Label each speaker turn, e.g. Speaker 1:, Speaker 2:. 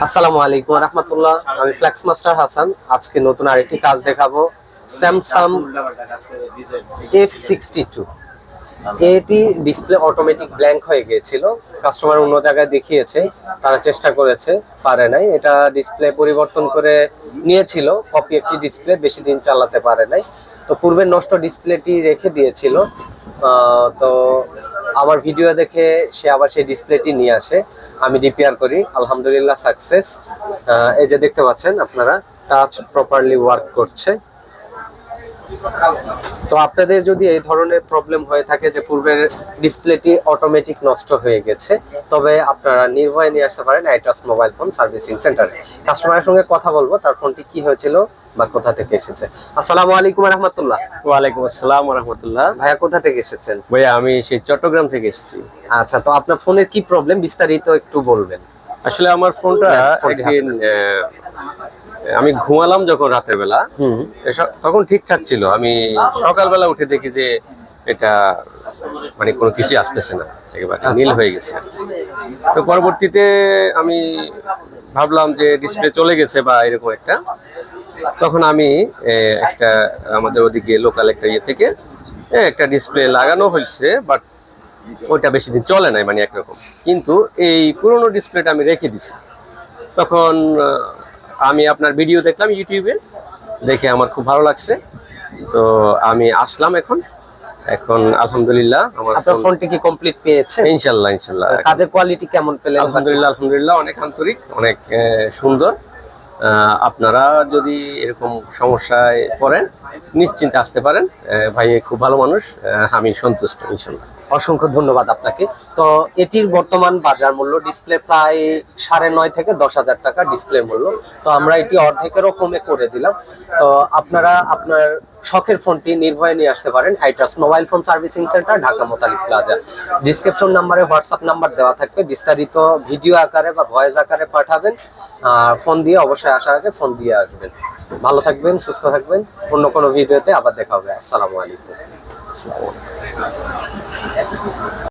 Speaker 1: আসসালামু আলাইকুম ওয়া রাহমাতুল্লাহ। আমি ফ্লেক্স মাস্টার হাসান। আজকে নতুন আরেকটি কাজ দেখাবো। স্যামসাং F62 এটি ডিসপ্লে অটোমেটিক ব্ল্যাঙ্ক হয়ে গিয়েছিল। কাস্টমার অন্য জায়গায় দেখিয়েছে, তারা চেষ্টা করেছে, পারে নাই। এটা ডিসপ্লে পরিবর্তন করে নিয়েছিল, কপি একটি ডিসপ্লে, বেশি দিন চালাতে পারে নাই। তো পূর্বের নষ্ট ডিসপ্লেটি রেখে দিয়েছিল। তো আমার ভিডিও দেখে সে আবার সেই ডিসপ্লেটি নিয়ে আসে, আমি রিপেয়ার করি, আলহামদুলিল্লাহ সাকসেস। এই যে দেখতে পাচ্ছেন আপনারা, টাচ প্রপারলি ওয়ার্ক করছে। তো আপনাদের যদি এই ধরনের প্রবলেম হয়ে থাকে যে পূর্বের ডিসপ্লেটি অটোমেটিক নষ্ট হয়ে গেছে, তবে আপনারা নির্ভয়ে নিয়ে আসতে পারেন আইট্রাস্ট মোবাইল ফোন সার্ভিসিং সেন্টারে। কাস্টমারের সঙ্গে কথা বলবো, তার ফোনটি কি হয়েছিল বা কোথা থেকে এসেছে। আসসালামু আলাইকুম ওয়া রাহমাতুল্লাহ।
Speaker 2: ওয়ালাইকুম আসসালাম ওয়া রাহমাতুল্লাহ।
Speaker 1: ভাইয়া কোথা থেকে এসেছেন?
Speaker 2: ভাইয়া আমি সেই চট্টগ্রাম থেকে এসেছি।
Speaker 1: আচ্ছা, তো আপনার ফোনের কি প্রবলেম বিস্তারিত একটু বলবেন।
Speaker 2: আসলে আমার ফোনটা একদিন আমি ঘুমালাম যখন রাতের বেলা, তখন ঠিকঠাক ছিল। আমি সকালবেলা উঠে দেখি যে এটা মানে কোনো কিছু আসতেছে না, একেবারে নীল হয়ে গেছে। তো পরবর্তীতে আমি ভাবলাম যে ডিসপ্লে চলে গেছে বা এরকম একটা। তখন আমি একটা আমাদের ওদিকে লোকাল একটা ইয়ে থেকে একটা ডিসপ্লে লাগানো হয়েছে, বাট ওইটা বেশি দিন চলে নাই, মানে একরকম। কিন্তু এই পুরোনো ডিসপ্লেটা আমি রেখে দিছি। তখন আমি আপনার ভিডিও দেখলাম ইউটিউবে, দেখে আমার খুব ভালো লাগছে। তো আমি আসলাম এখন আলহামদুলিল্লাহ
Speaker 1: আপনার ফোনটি কি কমপ্লিট পেয়েছে?
Speaker 2: ইনশাল্লাহ ইনশাল্লাহ।
Speaker 1: কাজের কোয়ালিটি কেমন পেলেন?
Speaker 2: আলহামদুলিল্লাহ অনেক আন্তরিক, অনেক সুন্দর। আপনারা যদি এরকম সমস্যায় পড়েন নিশ্চিন্তে আসতে পারেন। ভাই খুব ভালো মানুষ, আমি সন্তুষ্ট ইনশাল্লাহ।
Speaker 1: অসংখ্য ধন্যবাদ আপনাকে। তো এটির বর্তমান বাজার মূল্য ডিসপ্লে প্রায় 9.5 থেকে 10,000 টাকা ডিসপ্লে মূল্য। তো আমরা এটি অর্ধেকেরও কমে করে দিলাম। তো আপনারা আপনার শখের ফোনটি নির্ভয়ে নিয়ে আসতে পারেন iTrust mobile phone servicing centre, Dhaka Motalib plaza. Description নাম্বারে হোয়াটসঅ্যাপ নাম্বার দেওয়া থাকবে, বিস্তারিত ভিডিও আকারে বা ভয়েস আকারে পাঠাবেন। আর ফোন দিয়ে অবশ্যই আসার আগে ফোন দিয়ে আসবেন। ভালো থাকবেন, সুস্থ থাকবেন। অন্য কোনো ভিডিওতে আবার দেখা হবে। আসসালামু আলাইকুম।